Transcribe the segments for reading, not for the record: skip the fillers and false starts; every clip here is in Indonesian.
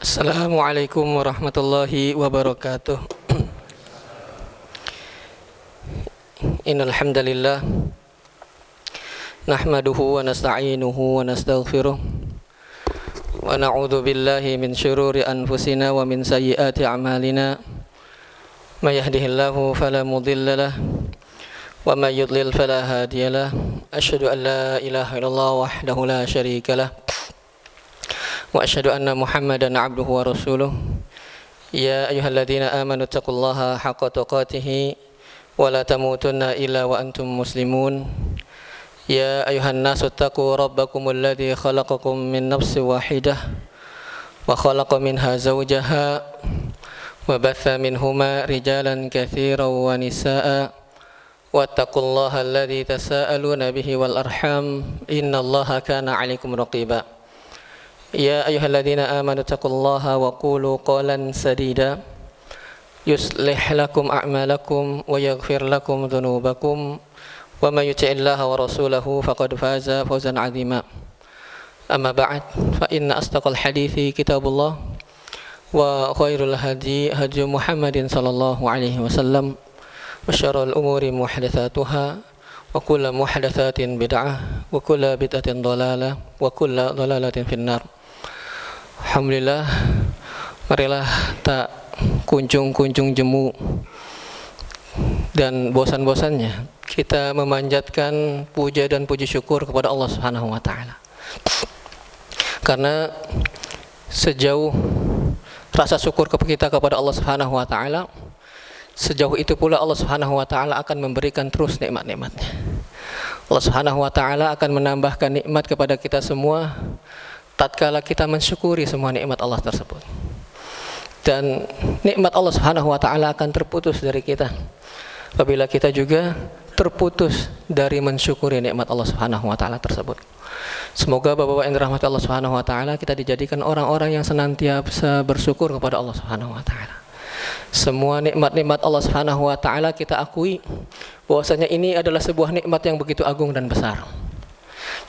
Assalamualaikum warahmatullahi wabarakatuh. Innal hamdalillah nahmaduhu wa nasta'inuhu wa nastaghfiruh wa na'udzu billahi min syururi anfusina wa min sayyiati a'malina. May yahdihillahu fala mudilla lahu wa may yudlil fala hadiya lahu. Asyhadu an la ilaha illallah wahdahu la syarika lahu wa asyhadu anna Muhammadan abduhu wa rasuluh. Ya ayyuhalladzina amanu taqullaha haqqa tuqatih wa la tamutunna illa wa antum muslimun. Ya ayyuhan nasu taqu rabbakumul ladzi khalaqakum min nafsin wahidah wa khalaqa minha zawjaha wa batha minhuma rijalan katsiran wa nisaa'a wattaqullaha alladzi tasaaluna bihi wal arham innallaha kana 'alaikum raqiba. Ya ayyuhalladzina amanu taqullaha wa qulu qawlan sadida yuslih lakum a'malakum wa yaghfir lakum dhunubakum wa may yuti'illaha wa rasulahu faqad faza fawzan 'azima. Amma ba'd, fa inna asdaqal hadithi kitabullah wa khairul hadi hadi Muhammadin sallallahu alaihi wasallam wa syarrul umuri muhdatsatuha wa kullu muhdatsatin bid'ah wa kullu bid'atin dhalalah wa kullu dhalalatin finnar. Alhamdulillah, marilah tak kunjung-kunjung jemu dan bosan-bosannya kita memanjatkan puja dan puji syukur kepada Allah Subhanahu wa taala. Karena sejauh rasa syukur kita kepada Allah Subhanahu wa taala, sejauh itu pula Allah Subhanahu wa taala akan memberikan terus nikmat-nikmatnya. Allah Subhanahu wa taala akan menambahkan nikmat kepada kita semua tatkala kita mensyukuri semua nikmat Allah tersebut. Dan nikmat Allah Subhanahu wa taala akan terputus dari kita apabila kita juga terputus dari mensyukuri nikmat Allah Subhanahu wa taala tersebut. Semoga Bapak-bapak yang dirahmati Allah Subhanahu wa taala kita dijadikan orang-orang yang senantiasa bersyukur kepada Allah Subhanahu wa taala. Semua nikmat-nikmat Allah Subhanahu wa taala kita akui bahwasanya ini adalah sebuah nikmat yang begitu agung dan besar.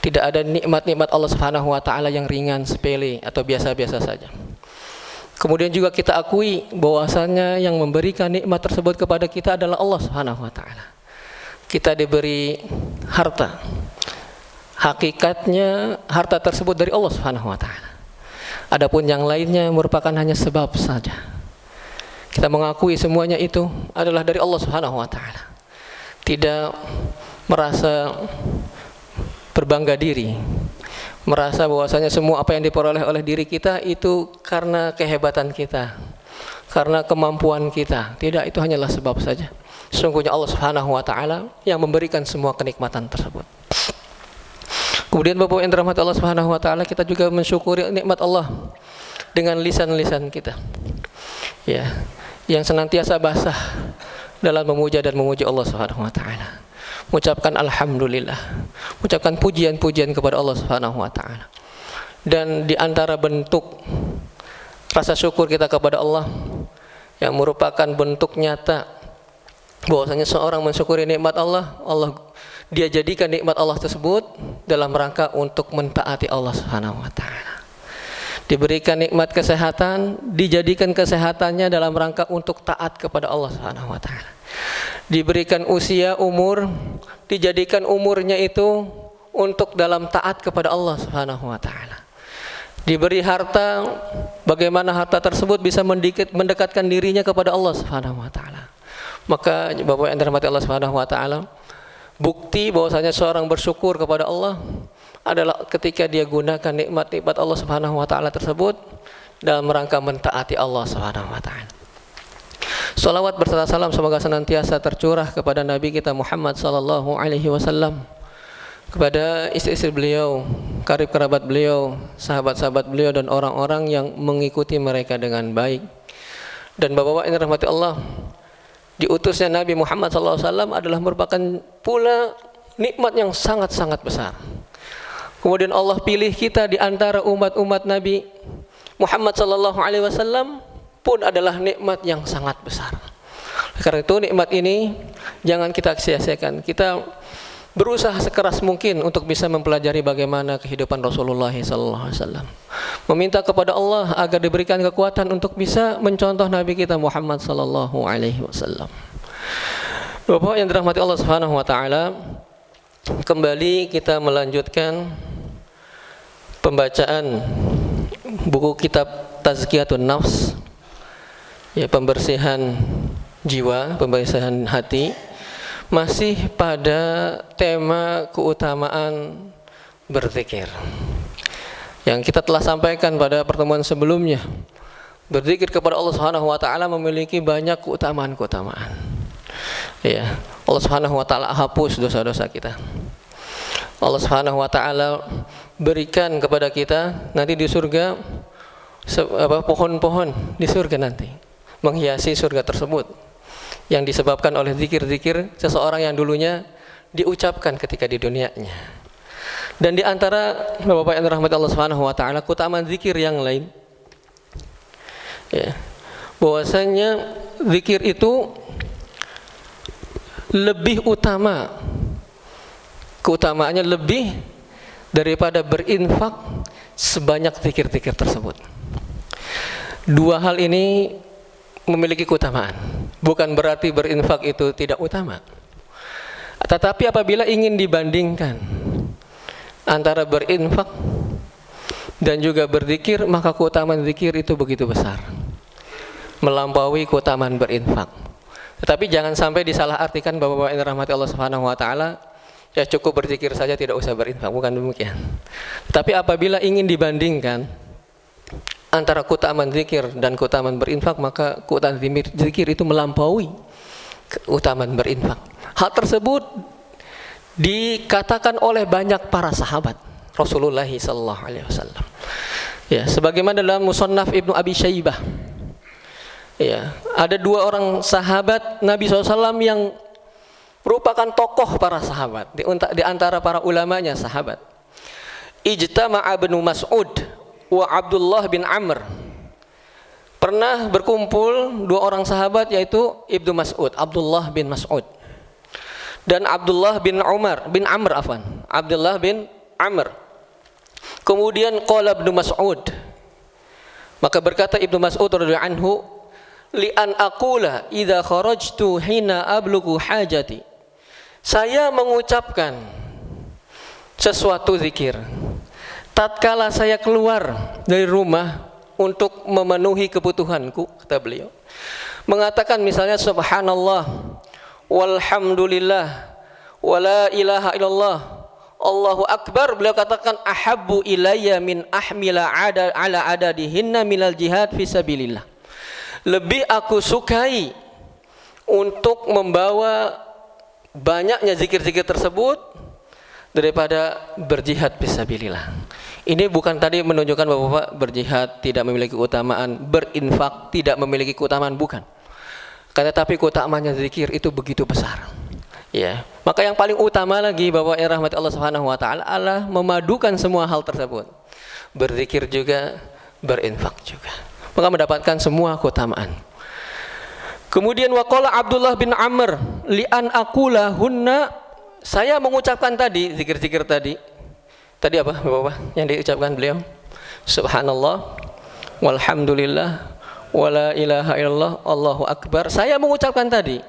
Tidak ada nikmat-nikmat Allah Subhanahu wa taala yang ringan, sepele atau biasa-biasa saja. Kemudian juga kita akui bahwasanya yang memberikan nikmat tersebut kepada kita adalah Allah Subhanahu wa taala. Kita diberi harta. Hakikatnya harta tersebut dari Allah Subhanahu wa taala. Adapun yang lainnya merupakan hanya sebab saja. Kita mengakui semuanya itu adalah dari Allah Subhanahu wa taala. Tidak merasa berbangga diri, merasa bahwasanya semua apa yang diperoleh oleh diri kita itu karena kehebatan kita, karena kemampuan kita. Tidak, itu hanyalah sebab saja. Sesungguhnya Allah Subhanahu wa taala yang memberikan semua kenikmatan tersebut. Kemudian Bapak yang dirahmati Allah Subhanahu wa taala, kita juga mensyukuri nikmat Allah dengan lisan-lisan kita. Ya, yang senantiasa basah dalam memuja dan memuji Allah Subhanahu wa taala. Mengucapkan alhamdulillah, mengucapkan pujian-pujian kepada Allah Subhanahu wa taala. Dan di antara bentuk rasa syukur kita kepada Allah yang merupakan bentuk nyata bahwasanya seorang mensyukuri nikmat Allah, dia jadikan nikmat Allah tersebut dalam rangka untuk mentaati Allah Subhanahu wa taala. Diberikan nikmat kesehatan, dijadikan kesehatannya dalam rangka untuk taat kepada Allah Subhanahu wa taala. Diberikan usia, umur, dijadikan umurnya itu untuk dalam taat kepada Allah Subhanahu wa taala. Diberi harta, bagaimana harta tersebut bisa mendekatkan dirinya kepada Allah Subhanahu wa taala. Maka Bapak yang dirahmati Allah Subhanahu wa taala, bukti bahwasanya seorang bersyukur kepada Allah adalah ketika dia gunakan nikmat-nikmat Allah Subhanahu wa taala tersebut dalam rangka mentaati Allah Subhanahu wa taala. Salawat berserta salam semoga senantiasa tercurah kepada Nabi kita Muhammad sallallahu alaihi wasallam, kepada istri-istri beliau, karib kerabat beliau, sahabat-sahabat beliau dan orang-orang yang mengikuti mereka dengan baik. Dan Bapak-bapak yang dirahmati Allah, diutusnya Nabi Muhammad sallallahu alaihi wasallam adalah merupakan pula nikmat yang sangat-sangat besar. Kemudian Allah pilih kita di antara umat-umat Nabi Muhammad sallallahu alaihi wasallam pun adalah nikmat yang sangat besar. Karena itu nikmat ini jangan kita sia-siakan. Kita berusaha sekeras mungkin untuk bisa mempelajari bagaimana kehidupan Rasulullah sallallahu alaihi wasallam. meminta kepada Allah agar diberikan kekuatan untuk bisa mencontoh Nabi kita Muhammad sallallahu alaihi wasallam. Bapak yang dirahmati Allah Subhanahu wa taala, kembali kita melanjutkan pembacaan buku kitab Tazkiyatun Nafs, ya, pembersihan jiwa, pembersihan hati, masih pada tema keutamaan berzikir yang kita telah sampaikan pada pertemuan sebelumnya. Berzikir kepada Allah Subhanahu wa taala memiliki banyak keutamaan-keutamaan. Ya, Allah Subhanahu wa taala hapus dosa-dosa kita. Allah Subhanahu wa taala berikan kepada kita nanti di surga pohon-pohon di surga nanti menghiasi surga tersebut yang disebabkan oleh zikir-zikir seseorang yang dulunya diucapkan ketika di dunianya. Dan di antara Bapak yang dirahmati Allah Subhanahu wa taala keutamaan zikir yang lain, ya, bahwasanya zikir itu lebih utama, keutamaannya lebih daripada berinfak sebanyak zikir-zikir tersebut. Dua hal ini memiliki keutamaan. Bukan berarti berinfak itu tidak utama. Tetapi apabila ingin dibandingkan antara berinfak dan juga berzikir, maka keutamaan zikir itu begitu besar, melampaui keutamaan berinfak. Tetapi jangan sampai disalahartikan Bapak-bapak yang dirahmati Allah Subhanahu wa taala, ya cukup berzikir saja tidak usah berinfak, bukan demikian. Tapi apabila ingin dibandingkan antara keutamaan zikir dan keutamaan berinfak, maka keutamaan zikir itu melampaui keutamaan berinfak. Hal tersebut dikatakan oleh banyak para sahabat Rasulullah sallallahu alaihi wasallam. Ya, sebagaimana dalam Musannaf Ibnu Abi Syaibah. Ya, ada dua orang sahabat Nabi SAW yang merupakan tokoh para sahabat di antara para ulamanya sahabat. Ijtama'a Ibnu Mas'ud wa Abdullah bin Amr. Pernah berkumpul dua orang sahabat, yaitu Ibnu Mas'ud, Abdullah bin Mas'ud, dan Abdullah bin Abdullah bin Amr. Kemudian qala Ibnu Mas'ud, maka berkata Ibnu Mas'ud radhiyallahu anhu, li an aqula idza kharajtu hina ablughu hajati. Saya mengucapkan sesuatu zikir tatkala saya keluar dari rumah untuk memenuhi kebutuhanku, kata beliau. Mengatakan misalnya subhanallah walhamdulillah wala ilaha illallah Allahu akbar. Beliau katakan ahabbu ilayya min ahmila ala adadihinna minal jihad fisabilillah. Lebih aku sukai untuk membawa banyaknya zikir-zikir tersebut daripada berjihad fisabilillah. Ini bukan tadi menunjukkan bahwa berjihad tidak memiliki keutamaan, berinfak tidak memiliki keutamaan, bukan. Tetapi keutamaannya zikir itu begitu besar. Ya, maka yang paling utama lagi Bapak yang rahmati Allah Subhanahu wa taala adalah memadukan semua hal tersebut. Berzikir juga, berinfak juga. Maka mendapatkan semua keutamaan. Kemudian waqala Abdullah bin Amr li an aqula hunna, saya mengucapkan tadi zikir-zikir tadi apa Bapak yang diucapkan beliau? Subhanallah walhamdulillah wala ilaha illallah Allahu akbar. Saya mengucapkan tadi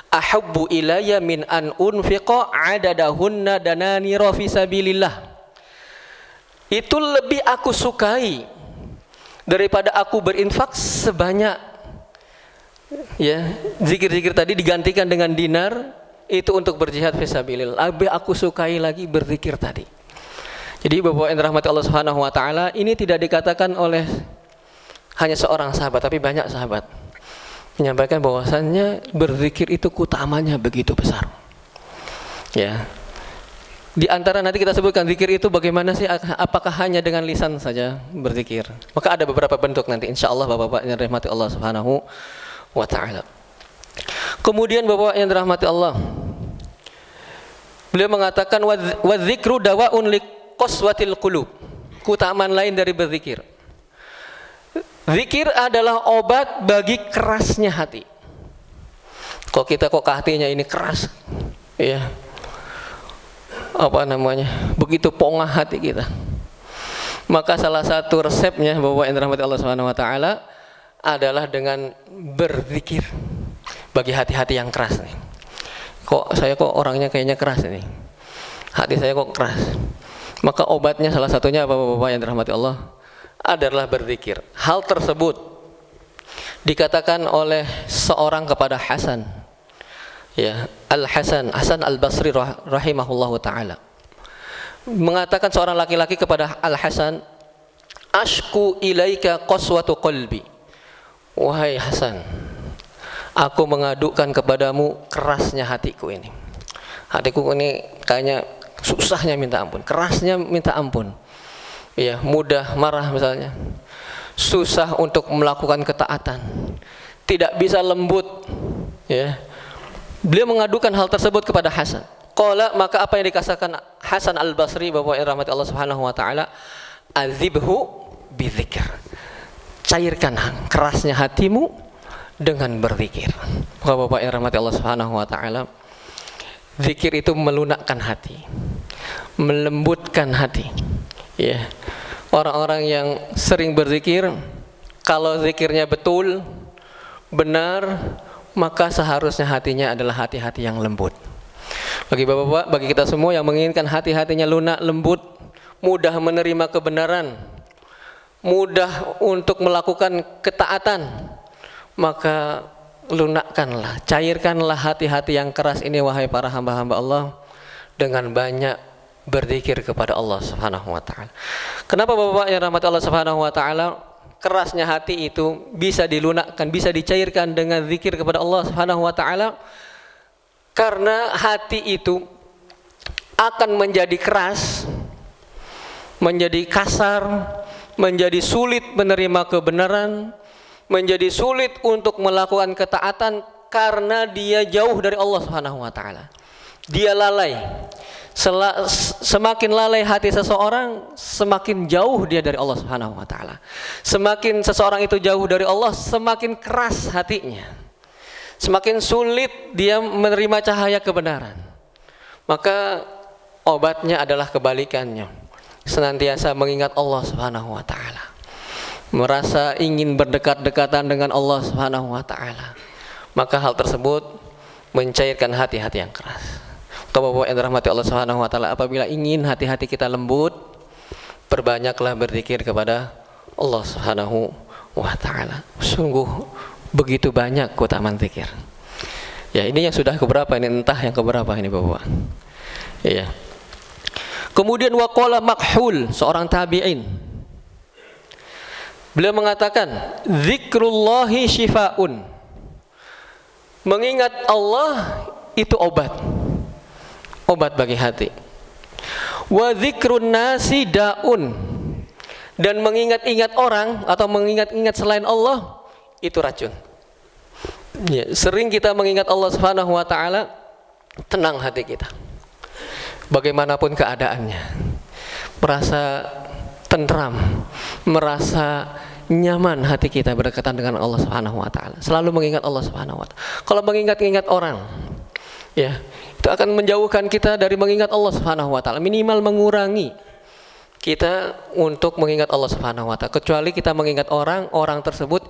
ahabbu ilayya min an unfiqa adadahunna dananira fi sabilillah. Itu lebih aku sukai daripada aku berinfak sebanyak, ya, zikir-zikir tadi digantikan dengan dinar, itu untuk berjihad fisabilillah. Lebih aku sukai lagi berzikir tadi. Jadi Bapak yang dirahmati Allah Subhanahu wa taala, ini tidak dikatakan oleh hanya seorang sahabat, tapi banyak sahabat menyampaikan bahwasannya berzikir itu keutamaannya begitu besar. Ya. Di antara nanti kita sebutkan zikir itu bagaimana sih, apakah hanya dengan lisan saja berzikir? Maka ada beberapa bentuk nanti insyaallah Bapak-bapak yang dirahmati Allah Subhanahu wa taala. Kemudian Bapak yang dirahmati Allah, beliau mengatakan wa dzikru dawaun liqaswatil qulub. Keutamaan lain dari berzikir. Zikir adalah obat bagi kerasnya hati. Kok hatinya ini keras, ya, begitu pongah hati kita. Maka salah satu resepnya Bapak yang dirahmati Allah Subhanahu wa taala adalah dengan berzikir. Bagi hati-hati yang keras nih. Saya orangnya kayaknya keras ini. Hati saya kok keras. Maka obatnya salah satunya apa Bapak yang dirahmati Allah? Adalah berzikir. Hal tersebut dikatakan oleh seorang kepada Hasan. Ya, Hasan Al-Basri rahimahullahu taala. Mengatakan seorang laki-laki kepada Al-Hasan, "Ashku ilaika qaswatu qalbi." Wahai Hasan, aku mengadukan kepadamu kerasnya hatiku ini. Hatiku ini kayaknya susahnya minta ampun, kerasnya minta ampun. Ya, mudah marah misalnya. Susah untuk melakukan ketaatan. Tidak bisa lembut, ya. Beliau mengadukan hal tersebut kepada Hasan. Qala, maka apa yang dikatakan Hasan Al-Basri, Bapak yang rahmati Allah Subhanahu wa taala, azibhu bidzikr. Cairkan kerasnya hatimu dengan berzikir. Bapak yang rahmati Allah Subhanahu wa taala, zikir itu melunakkan hati, melembutkan hati. Ya. Orang-orang yang sering berzikir, kalau zikirnya betul, benar, maka seharusnya hatinya adalah hati-hati yang lembut. Bagi bapak-bapak, bagi kita semua yang menginginkan hati-hatinya lunak, lembut, mudah menerima kebenaran, mudah untuk melakukan ketaatan, maka lunakkanlah, cairkanlah hati-hati yang keras ini wahai para hamba-hamba Allah dengan banyak berzikir kepada Allah Subhanahu wa taala. Kenapa Bapak yang rahmat Allah Subhanahu wa taala kerasnya hati itu bisa dilunakkan, bisa dicairkan dengan zikir kepada Allah Subhanahu wa taala? Karena hati itu akan menjadi keras, menjadi kasar, menjadi sulit menerima kebenaran, menjadi sulit untuk melakukan ketaatan karena dia jauh dari Allah Subhanahu wa taala. Dia lalai. Semakin lalai hati seseorang, semakin jauh dia dari Allah Subhanahu wa taala. Semakin seseorang itu jauh dari Allah, semakin keras hatinya. Semakin sulit dia menerima cahaya kebenaran. Maka obatnya adalah kebalikannya. Senantiasa mengingat Allah Subhanahu wa taala. Merasa ingin berdekat-dekatan dengan Allah Subhanahu wa taala. Maka hal tersebut mencairkan hati-hati yang keras. Bapak yang dirahmati Allah Subhanahu wa taala, apabila ingin hati-hati kita lembut, perbanyaklah berzikir kepada Allah Subhanahu wa taala. Sungguh begitu banyak keutamaan zikir. Ya, ini yang sudah keberapa ini, entah yang keberapa ini Bapak. Iya. Kemudian waqala Makhul, seorang tabi'in. Beliau mengatakan, "Zikrullahi syifaun." Mengingat Allah itu obat. Obat bagi hati. Wa dzikrun nasi daun. Dan mengingat-ingat orang atau mengingat-ingat selain Allah itu racun. Ya, sering kita mengingat Allah Subhanahu wa taala, tenang hati kita. Bagaimanapun keadaannya. Merasa tentram, merasa nyaman hati kita berdekatan dengan Allah Subhanahu wa taala. Selalu mengingat Allah Subhanahu wa taala. Kalau mengingat-ingat orang, ya, itu akan menjauhkan kita dari mengingat Allah Subhanahu wa taala, minimal mengurangi kita untuk mengingat Allah Subhanahu wa taala. Kecuali kita mengingat orang tersebut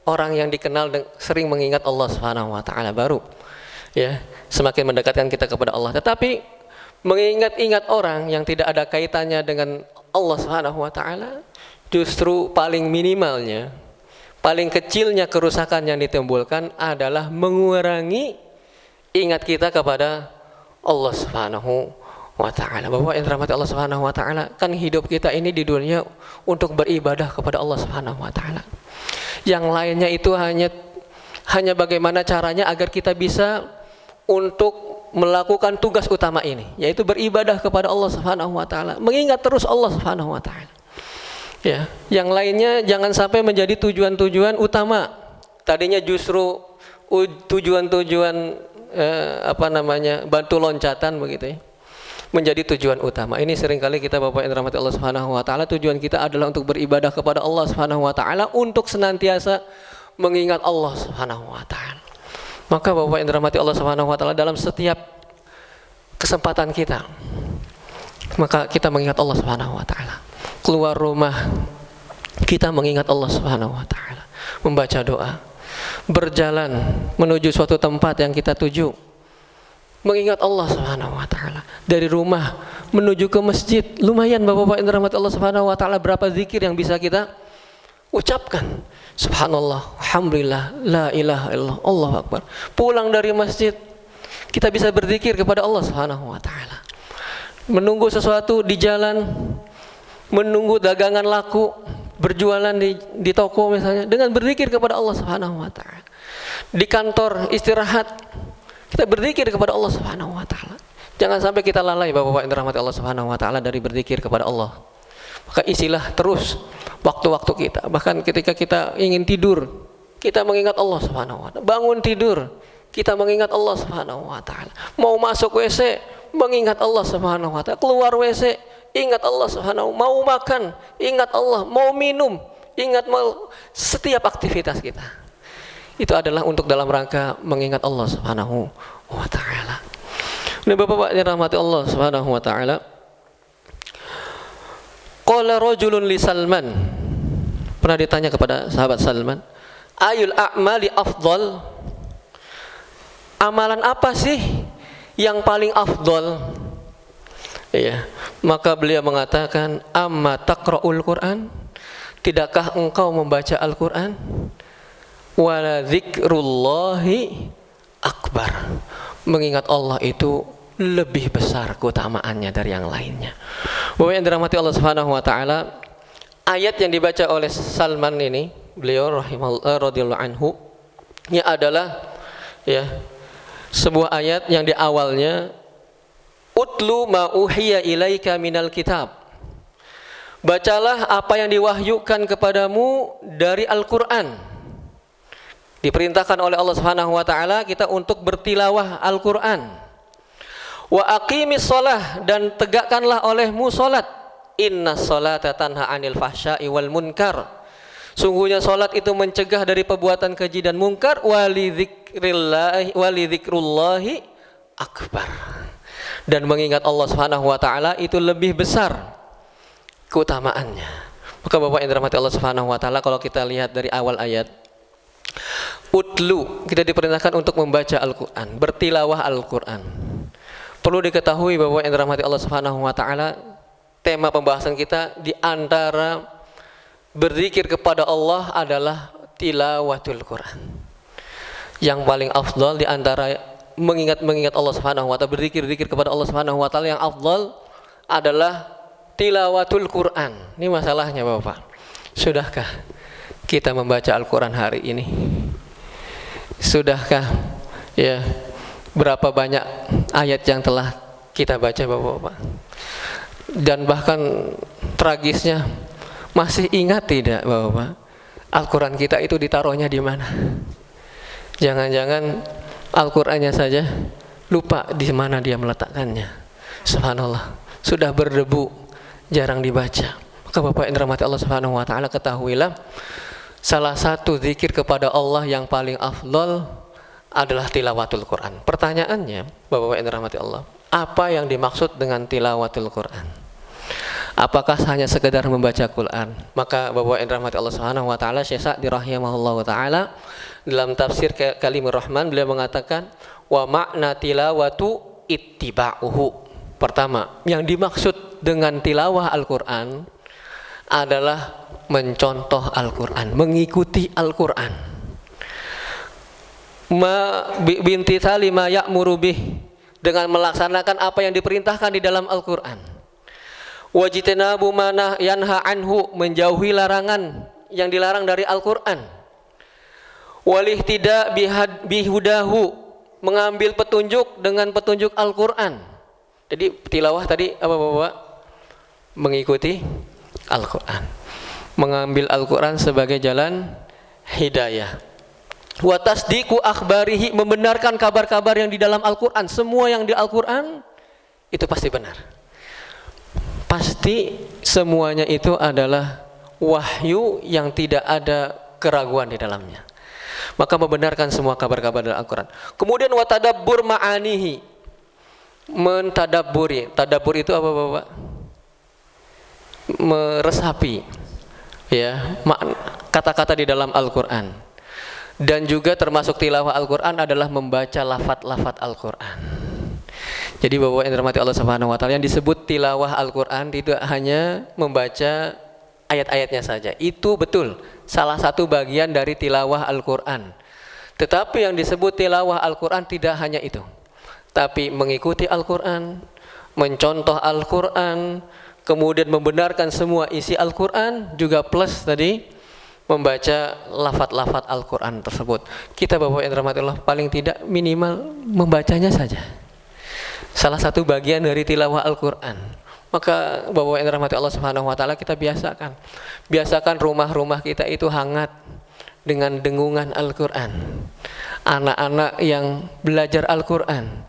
orang yang dikenal sering mengingat Allah Subhanahu wa taala, baru ya semakin mendekatkan kita kepada Allah. Tetapi mengingat-ingat orang yang tidak ada kaitannya dengan Allah Subhanahu wa taala, justru paling minimalnya, paling kecilnya kerusakan yang ditimbulkan adalah mengurangi ingat kita kepada Allah Subhanahu wa taala. Bapak yang dirahmati Allah Subhanahu wa taala, kan hidup kita ini di dunia untuk beribadah kepada Allah Subhanahu wa taala. Yang lainnya itu hanya bagaimana caranya agar kita bisa untuk melakukan tugas utama ini, yaitu beribadah kepada Allah Subhanahu wa taala, mengingat terus Allah Subhanahu wa taala. Ya, yang lainnya jangan sampai menjadi tujuan-tujuan utama. Tadinya justru tujuan-tujuan batu loncatan begitu ya, menjadi tujuan utama. Ini seringkali kita Bapak yang dirahmati Allah Subhanahu wa taala, tujuan kita adalah untuk beribadah kepada Allah Subhanahu wa taala, untuk senantiasa mengingat Allah Subhanahu wa taala. Maka Bapak yang dirahmati Allah Subhanahu wa taala, dalam setiap kesempatan kita, maka kita mengingat Allah Subhanahu wa taala. keluar rumah kita mengingat Allah Subhanahu wa taala, membaca doa, berjalan menuju suatu tempat yang kita tuju, mengingat Allah Subhanahu wa taala. Dari rumah menuju ke masjid, lumayan Bapak-bapak yang dirahmati Allah Subhanahu wa taala, berapa zikir yang bisa kita ucapkan. Subhanallah, alhamdulillah, la ilaha illallah, Allahu akbar. Pulang dari masjid kita bisa berzikir kepada Allah Subhanahu wa taala. Menunggu sesuatu di jalan, menunggu dagangan laku, berjualan di toko misalnya, dengan berzikir kepada Allah Subhanahu wa taala. Di kantor istirahat, kita berzikir kepada Allah Subhanahu wa taala. Jangan sampai kita lalai Bapak-bapak yang dirahmati Allah Subhanahu wa taala dari berzikir kepada Allah. Maka isilah terus waktu-waktu kita. Bahkan ketika kita ingin tidur, kita mengingat Allah Subhanahu wa taala. Bangun tidur, kita mengingat Allah Subhanahu wa taala. Mau masuk WC, mengingat Allah Subhanahu wa taala. Keluar WC, ingat Allah Subhanahu. Mau makan, ingat Allah. Mau minum, ingat setiap aktivitas kita. Itu adalah untuk dalam rangka mengingat Allah Subhanahu wa taala. Ini Bapak-bapak yang dirahmati Allah Subhanahu wa taala. Qala rajulun li Salman. Pernah ditanya kepada sahabat Salman, ayul a'mali afdal? Amalan apa sih yang paling afdal? Iya, maka beliau mengatakan, amma taqra'ul Qur'an? Tidakkah engkau membaca Al-Qur'an? Wala dzikrullahi akbar. Mengingat Allah itu lebih besar keutamaannya dari yang lainnya. Bapak yang dirahmati Allah Subhanahu wa taala, ayat yang dibaca oleh Salman ini, beliau radhiyallahu anhu, ini adalah sebuah ayat yang di awalnya utlu ma uhiya ilaika minal kitab. Bacalah apa yang diwahyukan kepadamu dari Al-Qur'an. Diperintahkan oleh Allah Subhanahu wa taala kita untuk bertilawah Al-Qur'an. Wa aqimis shalah, dan tegakkanlah olehmu salat. Innas salata tanha 'anil fahsya'i wal munkar. Sungguhnya salat itu mencegah dari perbuatan keji dan mungkar. Walidzikrullahi akbar. Dan mengingat Allah Subhanahu wa taala itu lebih besar keutamaannya. Maka Bapak yang dirahmati Allah Subhanahu wa taala, kalau kita lihat dari awal ayat, utlu, kita diperintahkan untuk membaca Al-Qur'an, bertilawah Al-Qur'an. Perlu diketahui bahwa yang dirahmati Allah Subhanahu wa taala, tema pembahasan kita di antara berzikir kepada Allah adalah tilawatul Quran. Yang paling afdal di antara mengingat Allah Subhanahu wa taala, berzikir kepada Allah Subhanahu wa taala, yang afdal adalah tilawatul Quran. Ini masalahnya Bapak. Sudahkah kita membaca Al-Qur'an hari ini? Sudahkah berapa banyak ayat yang telah kita baca Bapak-bapak? Dan bahkan tragisnya, masih ingat tidak Bapak-bapak, Al-Quran kita itu ditaruhnya di mana? Jangan-jangan Al-Qurannya saja lupa di mana dia meletakkannya. Subhanallah, sudah berdebu, jarang dibaca. Maka Bapak yang dirahmati Allah Subhanahu wa taala, ketahuilah salah satu zikir kepada Allah yang paling afdal adalah tilawatul Quran. Pertanyaannya, Bapak-bapak yang dirahmati Allah, apa yang dimaksud dengan tilawatul Quran? Apakah hanya sekedar membaca Quran? Maka Bapak yang dirahmati Allah Subhanahu wa taala, Syekh Sa'di rahimahullahu taala dalam tafsir Kalimur Rahman, beliau mengatakan, wa makna tilawatu ittiba'uhu. Pertama, yang dimaksud dengan tilawah Al-Qur'an adalah mencontoh Al-Qur'an, mengikuti Al-Qur'an. Bimtithali ma ya'muru bih, dengan melaksanakan apa yang diperintahkan di dalam Al-Qur'an. Wajitnabu ma yanha anhu, menjauhi larangan yang dilarang dari Al-Qur'an. Walihtida bihudahu, mengambil petunjuk dengan petunjuk Al-Qur'an. Jadi tilawah tadi apa Bapak? Mengikuti Al-Qur'an, mengambil Al-Qur'an sebagai jalan hidayah. Wa tasdiqu akhbarihi, membenarkan kabar-kabar yang di dalam Al-Qur'an. Semua yang di Al-Qur'an itu pasti benar. Pasti semuanya itu adalah wahyu yang tidak ada keraguan di dalamnya. Maka membenarkan semua kabar-kabar dari Al-Qur'an. Kemudian wa tadabbur ma'anihi, mentadabburi. Tadabbur itu apa Bapak? meresapi ya kata-kata di dalam Al-Qur'an. Dan juga termasuk tilawah Al-Qur'an adalah membaca lafaz-lafaz Al-Qur'an. Jadi Bapak yang dirahmati Allah Subhanahu wa taala, yang disebut tilawah Al-Qur'an itu hanya membaca ayat-ayatnya saja. Itu betul salah satu bagian dari tilawah Al-Qur'an. Tetapi yang disebut tilawah Al-Qur'an tidak hanya itu. Tapi mengikuti Al-Qur'an, mencontoh Al-Qur'an, kemudian membenarkan semua isi Al-Qur'an, juga plus tadi membaca lafaz-lafaz Al-Qur'an tersebut. Kita Bapak yang dirahmati Allah, paling tidak minimal membacanya saja. Salah satu bagian dari tilawah Al-Qur'an. Maka Bapak yang dirahmati Allah Subhanahu wa taala, kita biasakan. Biasakan rumah-rumah kita itu hangat dengan dengungan Al-Qur'an. Anak-anak yang belajar Al-Qur'an,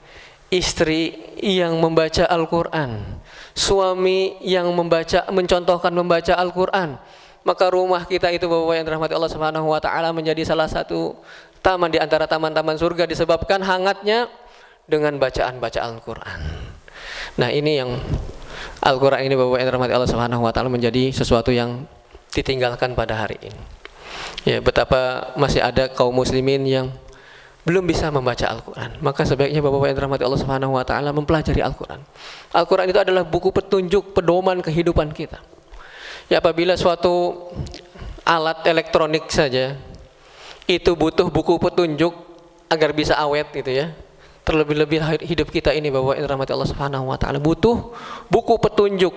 istri yang membaca Al-Qur'an, suami yang mencontohkan membaca Al-Qur'an. Maka rumah kita itu Bapak yang dirahmati Allah Subhanahu wa taala menjadi salah satu taman di antara taman-taman surga, disebabkan hangatnya dengan bacaan Al-Qur'an. Nah, ini yang Al-Qur'an ini Bapak yang dirahmati Allah Subhanahu wa taala menjadi sesuatu yang ditinggalkan pada hari ini. Ya, betapa masih ada kaum muslimin yang belum bisa membaca Al-Qur'an. Maka sebaiknya Bapak yang dirahmati Allah Subhanahu wa taala mempelajari Al-Qur'an. Al-Qur'an itu adalah buku petunjuk, pedoman kehidupan kita. Ya, apabila suatu alat elektronik saja itu butuh buku petunjuk agar bisa awet gitu ya. Terlebih-lebih hidup kita ini Bapak yang dirahmati Allah Subhanahu wa taala butuh buku petunjuk.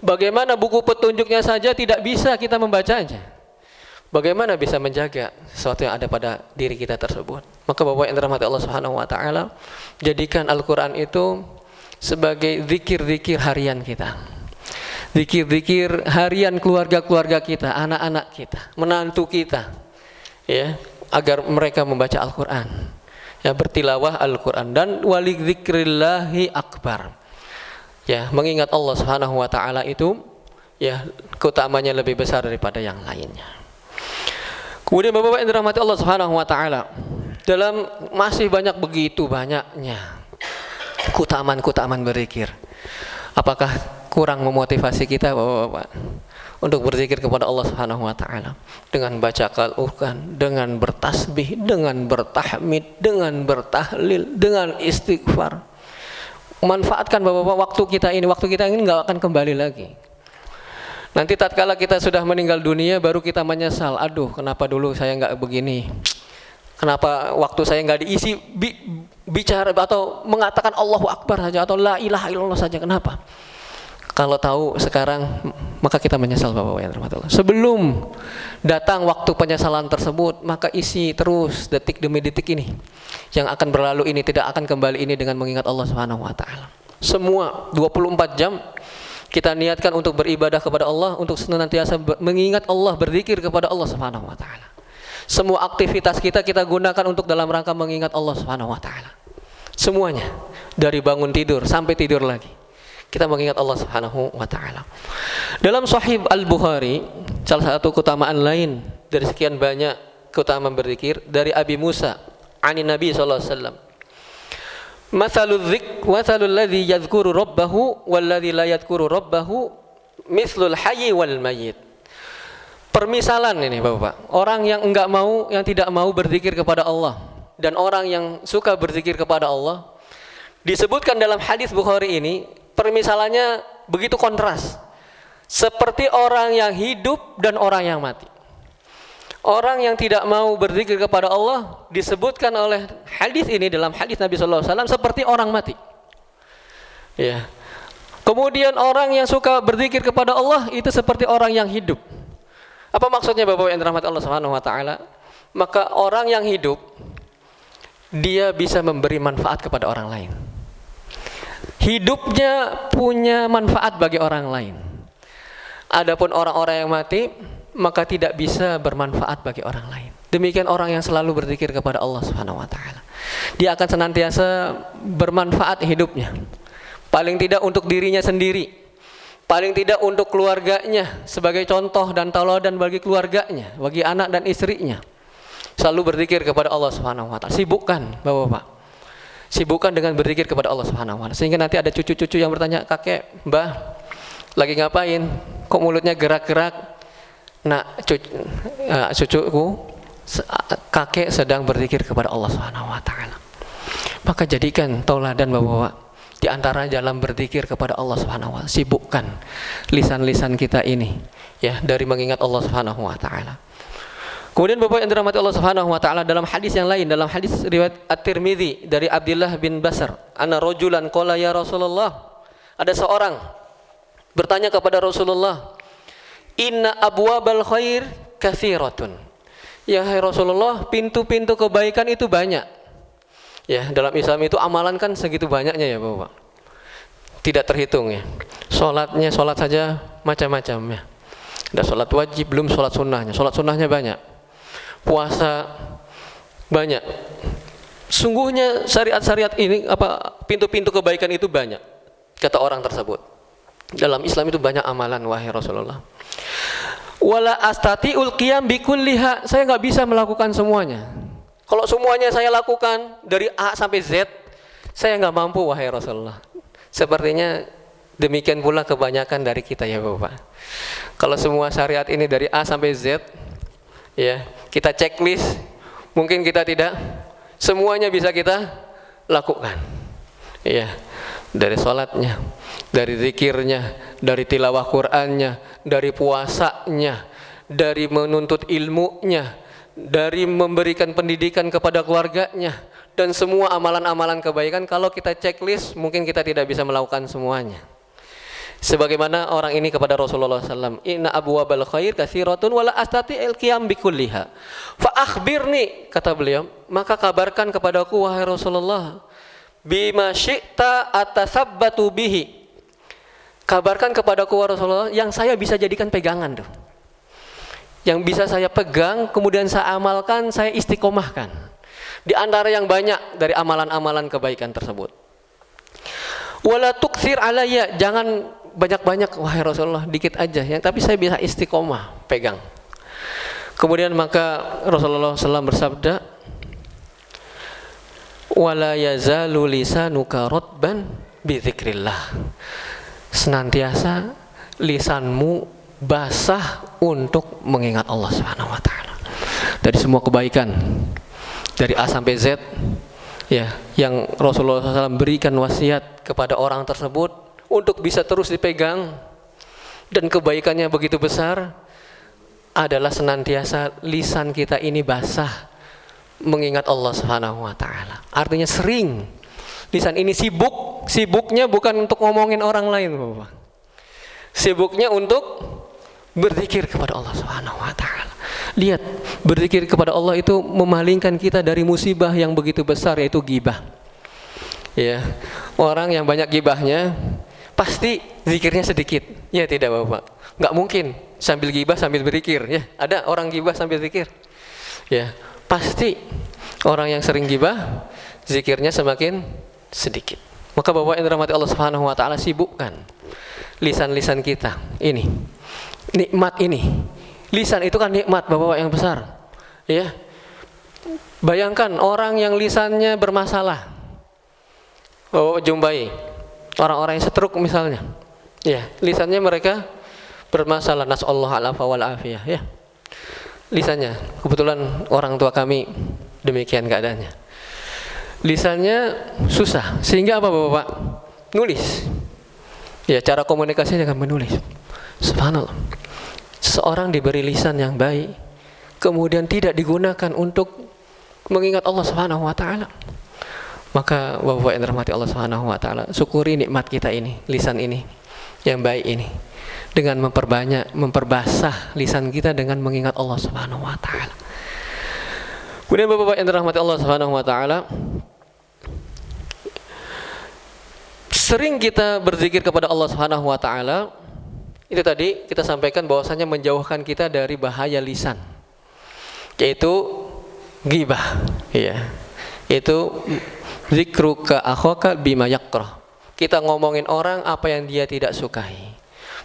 Bagaimana buku petunjuknya saja tidak bisa kita membacanya? Bagaimana bisa menjaga sesuatu yang ada pada diri kita tersebut? Maka Bapak yang dirahmati Allah Subhanahu wa taala, jadikan Al-Qur'an itu sebagai zikir-zikir harian kita. Zikir-zikir harian keluarga-keluarga kita, anak-anak kita, menantu kita, ya, agar mereka membaca Al-Qur'an, ya, bertilawah Al-Qur'an. Dan wali dzikrillahi akbar, ya, mengingat Allah Subhanahu wa taala itu, ya, keutamanya lebih besar daripada yang lainnya. Kemudian Bapak yang dirahmati Allah Subhanahu wa taala, dalam masih banyak begitu banyaknya keutamaan berzikir. Apakah kurang memotivasi kita Bapak-bapak untuk berzikir kepada Allah Subhanahu wa taala dengan baca Al-Qur'an, dengan bertasbih, dengan bertahmid, dengan bertahlil, dengan istighfar. Manfaatkan Bapak-bapak waktu kita ini enggak akan kembali lagi. Nanti tatkala kita sudah meninggal dunia baru kita menyesal, aduh kenapa dulu saya enggak begini. Kenapa waktu saya enggak diisi bicara atau mengatakan Allahu Akbar saja atau la ilaha illallah saja, kenapa? Kalau tahu sekarang, maka kita menyesal Bapak yang dirahmati Allah. Sebelum datang waktu penyesalan tersebut, maka isi terus detik demi detik ini yang akan berlalu ini, tidak akan kembali ini dengan mengingat Allah Subhanahu wa taala. Semua 24 jam kita niatkan untuk beribadah kepada Allah, untuk senantiasa mengingat Allah, berzikir kepada Allah Subhanahu wa taala. Semua aktivitas kita gunakan untuk dalam rangka mengingat Allah Subhanahu wa taala. Semuanya, dari bangun tidur sampai tidur lagi, kita mengingat Allah Subhanahu wa taala. Dalam Sahih Al-Bukhari, salah satu keutamaan lain dari sekian banyak keutamaan berzikir dari Abi Musa anin Nabi sallallahu alaihi wasallam. Mathalul ladzi yadhkuru rabbahu wal ladzi la yadhkuru rabbahu mithlul hayyi wal mayyit. Permisalan ini Bapak, orang yang tidak mau berzikir kepada Allah dan orang yang suka berzikir kepada Allah, disebutkan dalam hadis Bukhari ini, permisalannya begitu kontras, seperti orang yang hidup dan orang yang mati. Orang yang tidak mau berzikir kepada Allah disebutkan oleh hadis ini, dalam hadis Nabi sallallahu alaihi wasallam, seperti orang mati. Ya. Kemudian orang yang suka berzikir kepada Allah itu seperti orang yang hidup. Apa maksudnya Bapak yang dirahmati Allah Subhanahu wa taala? Maka orang yang hidup dia bisa memberi manfaat kepada orang lain. Hidupnya punya manfaat bagi orang lain. Adapun orang-orang yang mati, maka tidak bisa bermanfaat bagi orang lain. Demikian orang yang selalu berzikir kepada Allah Subhanahu wa taala. Dia akan senantiasa bermanfaat hidupnya. Paling tidak untuk dirinya sendiri, paling tidak untuk keluarganya, sebagai contoh dan tauladan bagi keluarganya, bagi anak dan istrinya. Selalu berzikir kepada Allah Subhanahu wa taala. Sibukkan Bapak-bapak. Sibukkan dengan berzikir kepada Allah Subhanahu wa taala. Sehingga nanti ada cucu-cucu yang bertanya, "Kakek, Mbah, lagi ngapain?" kok mulutnya gerak-gerak? Nak, cucuku, kakek sedang berzikir kepada Allah Subhanahu wa taala. Maka jadikan tauladan Bapak-bapak di antara dalam berzikir kepada Allah Subhanahu wa taala. Sibukkan lisan-lisan kita ini ya dari mengingat Allah Subhanahu wa taala. Kemudian Bapak yang dirahmati Allah Subhanahu wa taala, dalam hadis yang lain, dalam hadis riwayat At-Tirmidzi dari Abdullah bin Basr, anna rajulan qala ya Rasulullah, ada seorang bertanya kepada Rasulullah, inna abwabal khair katsiratun. Ya hai Rasulullah, pintu-pintu kebaikan itu banyak. Ya, dalam Islam itu amalan kan segitu banyaknya ya Bapak. Tidak terhitung ya. Salat saja macam-macam ya. Ada salat wajib, belum salat sunnahnya. Salat sunnahnya banyak. Puasa banyak. Sungguhnya syariat-syariat ini pintu-pintu kebaikan itu banyak, kata orang tersebut. Dalam Islam itu banyak amalan wahai Rasulullah. Wala astati'ul qiyam bikulliha, saya nggak bisa melakukan semuanya. Kalau semuanya saya lakukan dari A sampai Z, saya nggak mampu wahai Rasulullah. Sepertinya demikian pula kebanyakan dari kita ya Bapak. Kalau semua syariat ini dari A sampai Z, ya kita checklist, mungkin kita tidak semuanya bisa kita lakukan. Ya, dari sholatnya, dari zikirnya, dari tilawah Qur'annya, dari puasanya, dari menuntut ilmunya, dari memberikan pendidikan kepada keluarganya, dan semua amalan-amalan kebaikan. Kalau kita checklist, mungkin kita tidak bisa melakukan semuanya. Sebagaimana orang ini kepada Rasulullah SAW, inna abwabal khair katsiratun wala astati'il qiyam bikulliha. Fa akhbirni, kata beliau, maka kabarkan kepadaku wahai Rasulullah, bima syi'ta atasabbatu bihi. Kabarkan kepadaku wahai Rasulullah yang saya bisa jadikan pegangan tuh. Yang bisa saya pegang, kemudian saya amalkan, saya istiqomahkan. Di antara yang banyak dari amalan-amalan kebaikan tersebut. Wala tukthir alayya, jangan banyak-banyak wahai Rasulullah, dikit aja yang tapi saya bisa istiqomah pegang. Kemudian maka Rasulullah SAW bersabda, wala yazalu lisanuka ratban bi dzikrillah, senantiasa lisanmu basah untuk mengingat Allah Subhanahu wa taala. Dari semua kebaikan dari A sampai Z ya, yang Rasulullah SAW berikan wasiat kepada orang tersebut untuk bisa terus dipegang dan kebaikannya begitu besar adalah senantiasa lisan kita ini basah mengingat Allah Subhanahu wa taala. Artinya sering lisan ini sibuknya bukan untuk ngomongin orang lain Bapak. Sibuknya untuk berzikir kepada Allah Subhanahu wa taala. Lihat, berzikir kepada Allah itu memalingkan kita dari musibah yang begitu besar, yaitu ghibah. Ya, orang yang banyak ghibahnya pasti zikirnya sedikit. Ya tidak Bapak, nggak mungkin sambil ghibah sambil berzikir. Ya, ada orang ghibah sambil zikir. Ya, pasti orang yang sering ghibah zikirnya semakin sedikit. Maka Bapak yang dirahmati Allah Subhanahu wa taala, sibukkan lisan-lisan kita ini. Nikmat ini. Lisan itu kan nikmat Bapak yang besar. Ya. Bayangkan orang yang lisannya bermasalah. Bapak jumpai orang-orang yang stroke misalnya. Ya, lisannya mereka bermasalah, nasallahu alaihi wal afiyah ya. Lisannya, kebetulan orang tua kami demikian keadaannya. Lisannya susah, sehingga apa Bapak? Nulis. Ya, cara komunikasinya kan menulis. Subhanallah. Seorang diberi lisan yang baik, kemudian tidak digunakan untuk mengingat Allah Subhanahu wa taala. Maka Bapak yang dirahmati Allah Subhanahu wa taala, syukuri nikmat kita ini, lisan ini yang baik ini, dengan memperbasah lisan kita dengan mengingat Allah Subhanahu wa taala. Kemudian Bapak yang dirahmati Allah Subhanahu wa taala, sering kita berzikir kepada Allah Subhanahu wa taala. Itu tadi kita sampaikan bahwasanya menjauhkan kita dari bahaya lisan, yaitu ghibah, ya. Itu zikruka akhaka bima yakrah. Kita ngomongin orang apa yang dia tidak sukai,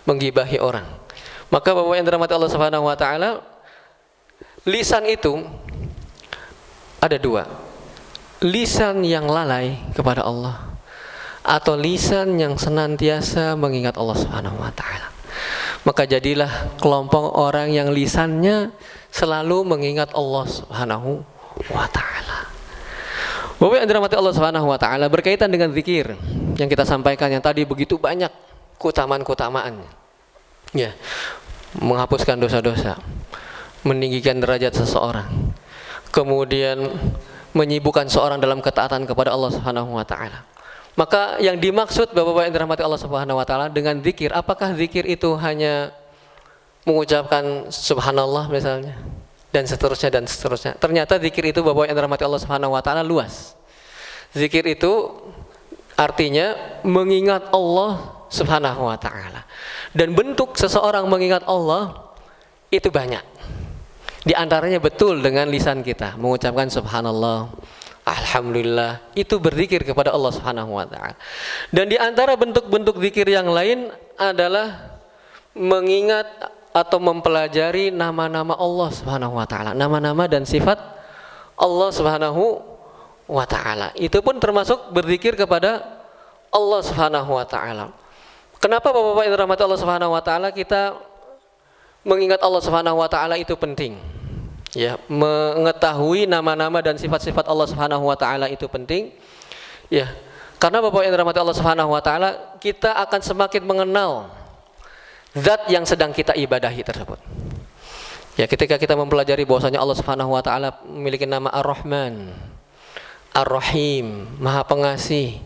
menggibahi orang. Maka Bapak yang dirahmati Allah Subhanahu wa taala, lisan itu ada dua. Lisan yang lalai kepada Allah atau lisan yang senantiasa mengingat Allah Subhanahu wa taala. Maka jadilah kelompok orang yang lisannya selalu mengingat Allah Subhanahu wa ta'ala. Bapak yang dirahmati Allah Subhanahu wa ta'ala, berkaitan dengan zikir yang kita sampaikan yang tadi begitu banyak keutamaan-keutamaannya. Ya, menghapuskan dosa-dosa, meninggikan derajat seseorang, kemudian menyibukkan seorang dalam ketaatan kepada Allah Subhanahu wa ta'ala. Maka yang dimaksud Bapak-bapak yang dirahmati Allah Subhanahu wa ta'ala dengan zikir, apakah zikir itu hanya mengucapkan subhanallah misalnya dan seterusnya dan seterusnya? Ternyata zikir itu Bapak yang dirahmati Allah Subhanahu wa ta'ala luas. Zikir itu artinya mengingat Allah Subhanahu wa ta'ala. Dan bentuk seseorang mengingat Allah itu banyak. Di antaranya betul dengan lisan kita mengucapkan subhanallah, alhamdulillah, itu berzikir kepada Allah Subhanahu wa ta'ala. Dan di antara bentuk-bentuk zikir yang lain adalah mengingat atau mempelajari nama-nama Allah Subhanahu wa ta'ala, nama-nama dan sifat Allah Subhanahu wa ta'ala. Itu pun termasuk berzikir kepada Allah Subhanahu wa ta'ala. Kenapa Bapak-bapak yang dirahmati Allah Subhanahu wa ta'ala kita mengingat Allah Subhanahu wa ta'ala itu penting? Ya, mengetahui nama-nama dan sifat-sifat Allah Subhanahu wa ta'ala itu penting. Ya, karena Bapak yang dirahmati Allah Subhanahu wa ta'ala, kita akan semakin mengenal zat yang sedang kita ibadahi tersebut. Ya, ketika kita mempelajari bahwasanya Allah Subhanahu wa ta'ala memiliki nama Ar-Rahman, Ar-Rahim, Maha Pengasih,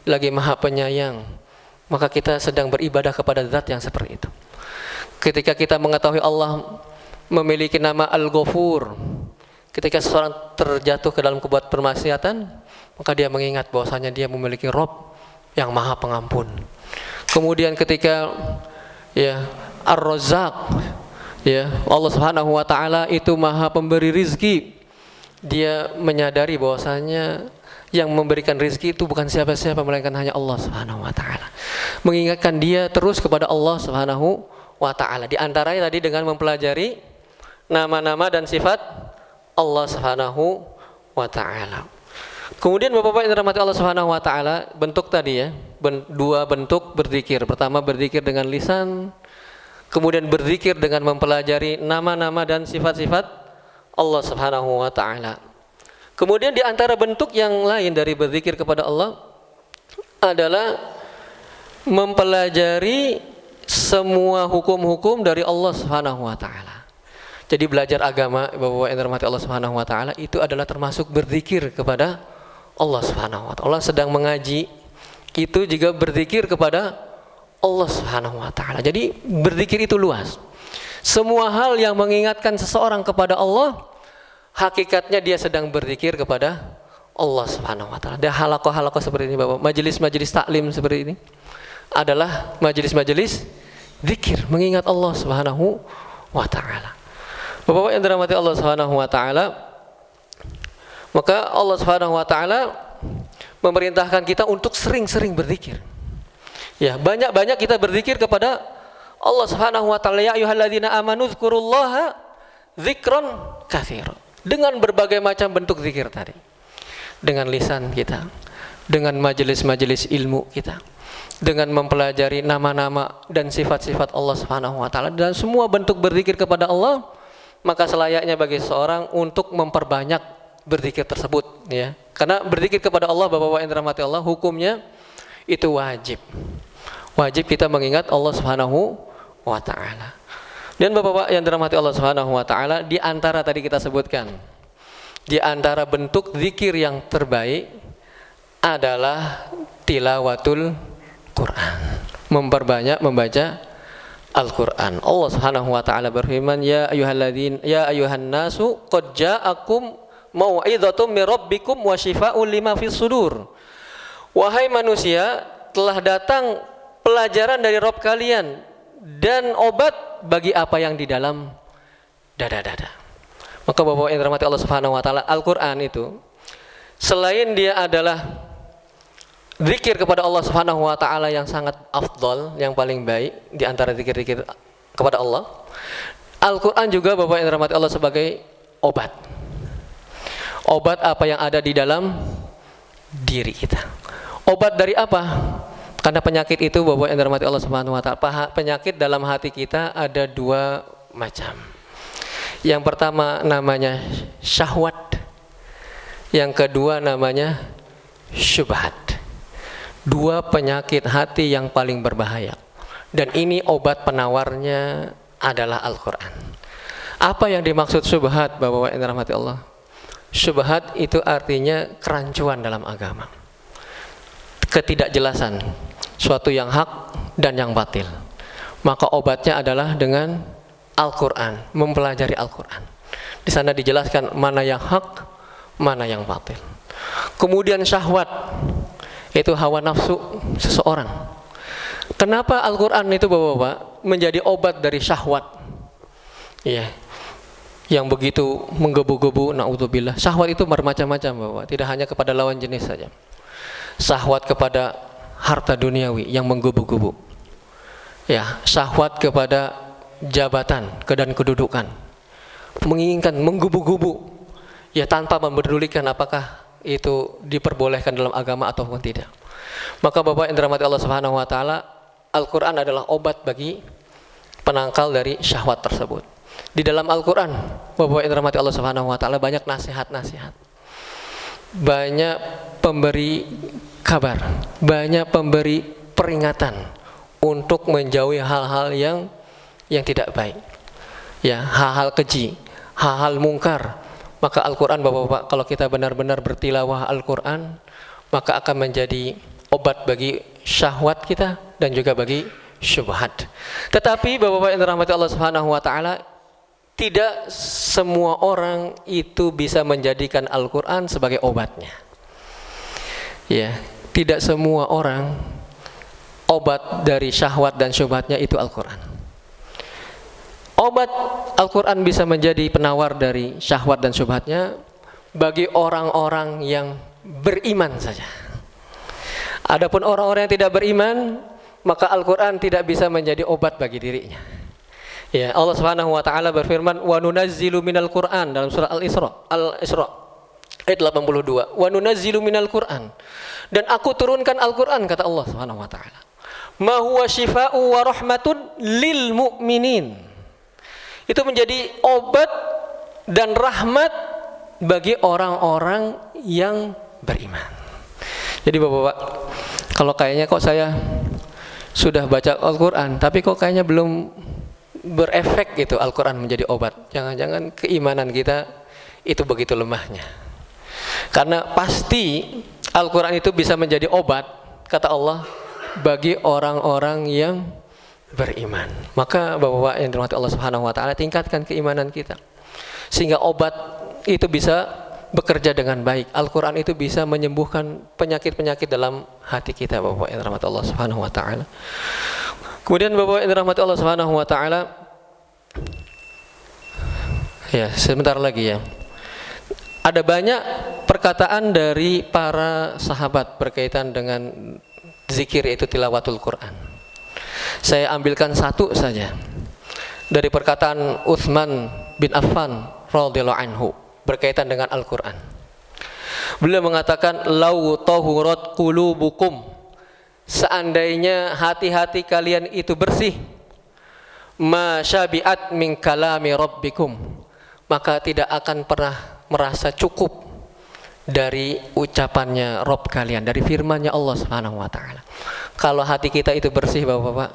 lagi Maha Penyayang, maka kita sedang beribadah kepada zat yang seperti itu. Ketika kita mengetahui Allah memiliki nama Al-Ghafur, ketika seseorang terjatuh ke dalam kebuat permaksiatan, maka dia mengingat bahwasanya dia memiliki Rabb yang Maha Pengampun. Kemudian ketika ya Ar-Razzaq, ya Allah Subhanahu wa ta'ala itu Maha Pemberi rizki, dia menyadari bahwasanya yang memberikan rizki itu bukan siapa-siapa melainkan hanya Allah Subhanahu wa ta'ala. Mengingatkan dia terus kepada Allah Subhanahu wa ta'ala. Di antaranya tadi dengan mempelajari nama-nama dan sifat Allah Subhanahu wa ta'ala. Kemudian Bapak-bapak yang dirahmati Allah Subhanahu wa ta'ala, bentuk tadi ya, dua bentuk berzikir. Pertama berzikir dengan lisan, kemudian berzikir dengan mempelajari nama-nama dan sifat-sifat Allah Subhanahu wa ta'ala. Kemudian di antara bentuk yang lain dari berzikir kepada Allah adalah mempelajari semua hukum-hukum dari Allah Subhanahu wa ta'ala. Jadi belajar agama Bapak-bapak yang dirahmati Allah Subhanahu wa ta'ala itu adalah termasuk berzikir kepada Allah Subhanahu wa ta'ala. Allah sedang mengaji, itu juga berzikir kepada Allah Subhanahu wa ta'ala. Jadi berzikir itu luas. Semua hal yang mengingatkan seseorang kepada Allah, hakikatnya dia sedang berzikir kepada Allah Subhanahu wa ta'ala. Ada halaqah-halaqah seperti ini Bapak, majelis-majelis taklim seperti ini adalah majelis-majelis zikir mengingat Allah Subhanahu wa ta'ala. Bapak yang dirahmati Allah Subhanahu wa ta'ala, maka Allah Subhanahu wa ta'ala memerintahkan kita untuk sering-sering berzikir. Ya, banyak-banyak kita berzikir kepada Allah Subhanahu wa ta'ala. Ya ayyuhalladzina amanu dzkurullaha dzikran katsira. Dengan berbagai macam bentuk zikir tadi. Dengan lisan kita, dengan majelis-majelis ilmu kita, dengan mempelajari nama-nama dan sifat-sifat Allah Subhanahu wa ta'ala, dan semua bentuk berzikir kepada Allah, maka selayaknya bagi seorang untuk memperbanyak berzikir tersebut, ya. Karena berzikir kepada Allah Bapak-bapak yang dirahmati Allah, hukumnya itu wajib. Wajib kita mengingat Allah Subhanahu wa ta'ala. Dan Bapak-bapak yang dirahmati Allah Subhanahu wa ta'ala, di antara tadi kita sebutkan, di antara bentuk zikir yang terbaik adalah tilawatul Quran, memperbanyak membaca Al-Quran. Allah Subhanahu wa ta'ala berfirman, ya ayuhan nasu qad ja'akum mau'idhatum min rabbikum wa shifaa'un lima fis sudur. Wahai manusia, telah datang pelajaran dari Rabb kalian dan obat bagi apa yang di dalam dada-dada. Maka Bapak yang dirahmati Allah Subhanahu wa ta'ala, Al-Quran itu selain dia adalah zikir kepada Allah Subhanahu wa ta'ala yang sangat afdal, yang paling baik di antara zikir-zikir kepada Allah, Al-Quran juga Bapak yang dirahmati Allah sebagai obat. Obat apa yang ada di dalam diri kita. Obat dari apa? Karena penyakit itu Bapak yang dirahmati Allah Subhanahu wa taala, penyakit dalam hati kita ada dua macam. Yang pertama namanya syahwat. Yang kedua namanya syubhat. Dua penyakit hati yang paling berbahaya. Dan ini obat penawarnya adalah Al-Qur'an. Apa yang dimaksud syubhat Bapak yang dirahmati Allah? Syubhat itu artinya kerancuan dalam agama. Ketidakjelasan, suatu yang hak dan yang batil. Maka obatnya adalah dengan Al-Quran, mempelajari Al-Quran. Di sana dijelaskan mana yang hak, mana yang batil. Kemudian syahwat, itu hawa nafsu seseorang. Kenapa Al-Quran itu Bapak-bapak menjadi obat dari syahwat? Iya, yang begitu menggebu-gebu, na'udzubillah. Syahwat itu bermacam-macam Bapak, tidak hanya kepada lawan jenis saja. Syahwat kepada harta duniawi yang menggebu-gebu, ya, syahwat kepada jabatan dan kedudukan, menginginkan, menggebu-gebu, ya, tanpa mempedulikan apakah itu diperbolehkan dalam agama ataupun tidak. Maka Bapak yang dirahmati Allah Subhanahu wa taala, Al-Qur'an adalah obat bagi penangkal dari syahwat tersebut. Di dalam Al-Qur'an, Bapak yang dirahmati Allah Subhanahu wa taala, banyak nasihat-nasihat, banyak pemberi kabar, banyak pemberi peringatan untuk menjauhi hal-hal yang tidak baik, ya, hal-hal keji, hal-hal mungkar. Maka Al-Quran Bapak-bapak, kalau kita benar-benar bertilawah Al-Quran, maka akan menjadi obat bagi syahwat kita dan juga bagi syubhat. Tetapi Bapak-bapak yang dirahmati Allah Subhanahu wa taala, tidak semua orang itu bisa menjadikan Al-Quran sebagai obatnya. Ya, tidak semua orang obat dari syahwat dan syubhatnya itu Al-Quran. Obat Al-Quran bisa menjadi penawar dari syahwat dan syubhatnya bagi orang-orang yang beriman saja. Adapun orang-orang yang tidak beriman, maka Al-Quran tidak bisa menjadi obat bagi dirinya. Ya, Allah Subhanahu wa taala berfirman, "Wa nunazzilu minal Qur'an" dalam surah Al-Isra ayat 82. "Wa nunazzilu minal Qur'an." Dan aku turunkan Al-Qur'an, kata Allah Subhanahu wa taala. "Ma huwa syifaa'u wa rahmatun lil mu'minin." Itu menjadi obat dan rahmat bagi orang-orang yang beriman. Jadi Bapak-bapak, kalau kayaknya kok saya sudah baca Al-Qur'an tapi kok kayaknya belum berefek gitu Al-Quran menjadi obat, jangan-jangan keimanan kita itu begitu lemahnya. Karena pasti Al-Quran itu bisa menjadi obat, kata Allah, bagi orang-orang yang beriman. Maka Bapak-bapak yang dirahmati Allah Subhanahu wa taala, tingkatkan keimanan kita sehingga obat itu bisa bekerja dengan baik. Al-Quran itu bisa menyembuhkan penyakit-penyakit dalam hati kita, Bapak yang dirahmati Allah Subhanahu wa taala. Kemudian Bapak yang dirahmati Allah Subhanahu wa taala, ya, sebentar lagi ya. Ada banyak perkataan dari para sahabat berkaitan dengan zikir, yaitu tilawatul Quran. Saya ambilkan satu saja dari perkataan Utsman bin Affan radhiyallahu anhu berkaitan dengan Al-Quran. Beliau mengatakan, "Lau tahurat qulubukum", seandainya hati-hati kalian itu bersih, "ma syabi'at min kalami rabbikum", maka tidak akan pernah merasa cukup dari ucapannya Rabb kalian, dari firman-Nya Allah Subhanahu wa taala. Kalau hati kita itu bersih Bapak-bapak,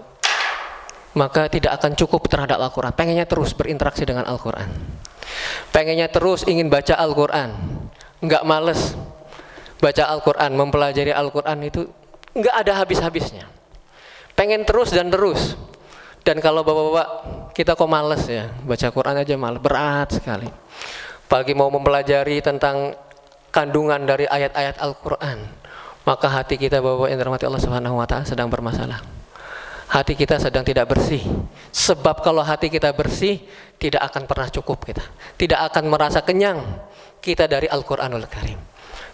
maka tidak akan cukup terhadap Al-Quran. Pengennya terus berinteraksi dengan Al-Quran, pengennya terus ingin baca Al-Quran, enggak males baca Al-Quran, mempelajari Al-Quran itu enggak ada habis-habisnya, pengen terus dan terus. Dan kalau Bapak-bapak kita kok males ya, baca Quran aja males, berat sekali. Apalagi mau mempelajari tentang kandungan dari ayat-ayat Al-Quran, maka hati kita Bapak yang dirahmati Allah Subhanahu wa taala sedang bermasalah. Hati kita sedang tidak bersih. Sebab kalau hati kita bersih, tidak akan pernah cukup kita, tidak akan merasa kenyang kita dari Al-Quranul Karim.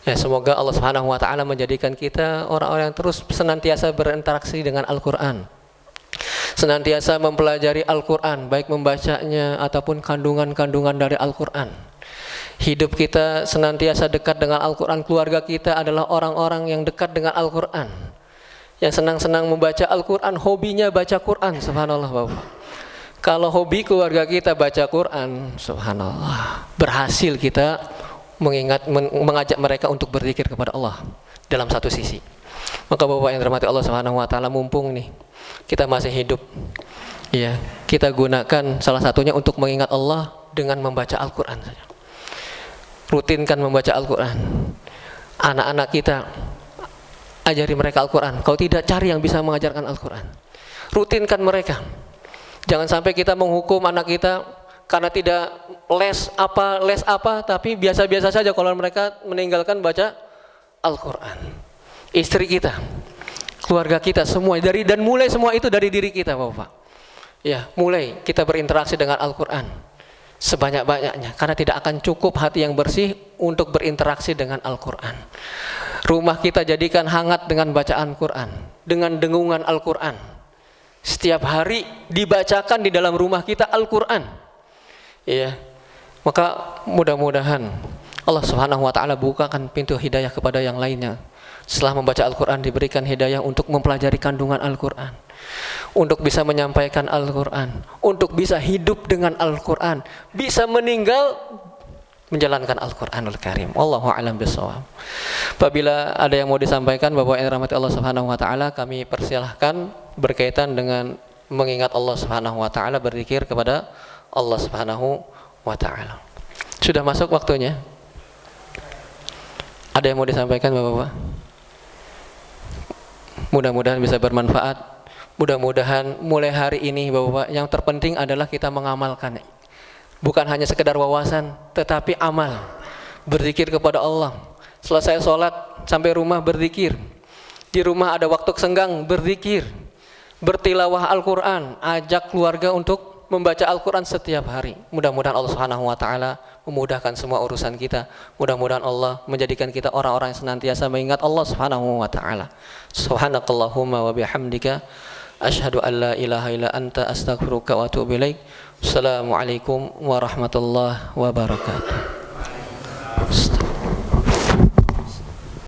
Ya, semoga Allah Subhanahu wa taala menjadikan kita orang-orang yang terus senantiasa berinteraksi dengan Al-Quran, senantiasa mempelajari Al-Quran, baik membacanya ataupun kandungan-kandungan dari Al-Quran. Hidup kita senantiasa dekat dengan Al-Quran. Keluarga kita adalah orang-orang yang dekat dengan Al-Quran. yang senang-senang membaca Al-Quran, hobinya baca Quran, subhanallah Bapak. Kalau hobi keluarga kita baca Quran, subhanallah, berhasil kita mengajak mereka untuk berzikir kepada Allah dalam satu sisi. Maka Bapak yang dirahmati Allah Subhanahu wa taala, mumpung nih kita masih hidup, ya, kita gunakan salah satunya untuk mengingat Allah dengan membaca Al-Quran saja. Rutinkan membaca Al-Quran. Anak-anak kita, ajari mereka Al-Quran. Kalau tidak, cari yang bisa mengajarkan Al-Quran. Rutinkan mereka. Jangan sampai kita menghukum anak kita karena tidak les apa, tapi biasa-biasa saja kalau mereka meninggalkan baca Al-Quran. Istri kita, keluarga kita, semua dan mulai semua itu dari diri kita, Bapak. Ya, mulai kita berinteraksi dengan Al-Quran sebanyak-banyaknya, karena tidak akan cukup hati yang bersih untuk berinteraksi dengan Al-Quran. Rumah kita jadikan hangat dengan bacaan Quran, dengan dengungan Al-Quran. Setiap hari dibacakan di dalam rumah kita Al-Quran. Ya, maka mudah-mudahan Allah Subhanahu wa taala bukakan pintu hidayah kepada yang lainnya. Setelah membaca Al-Quran diberikan hidayah untuk mempelajari kandungan Al-Quran, untuk bisa menyampaikan Al-Quran, untuk bisa hidup dengan Al-Quran, bisa meninggal menjalankan Al-Quranul Karim. Wallahu a'lam bishawab. Apabila ada yang mau disampaikan Bapak yang dirahmati Allah Subhanahu wa taala, kami persilahkan berkaitan dengan mengingat Allah Subhanahu wa taala, berzikir kepada Allah Subhanahu wa taala. Sudah masuk waktunya? Ada yang mau disampaikan Bapak-bapak? Mudah-mudahan bisa bermanfaat. Mudah-mudahan mulai hari ini Bapak-bapak, yang terpenting adalah kita mengamalkan. Bukan hanya sekedar wawasan, tetapi amal. Berzikir kepada Allah. Selesai sholat, sampai rumah berzikir. Di rumah ada waktu senggang, berzikir. Bertilawah Al-Quran, ajak keluarga untuk membaca Al-Quran setiap hari. Mudah-mudahan Allah Subhanahu wa taala memudahkan semua urusan kita. Mudah-mudahan Allah menjadikan kita orang-orang yang senantiasa mengingat Allah Subhanahu wa taala. Subhanakallahumma wa bihamdika asyhadu an la ilaha illa anta astaghfiruka wa atubu ilaik. Assalamualaikum warahmatullahi wabarakatuh.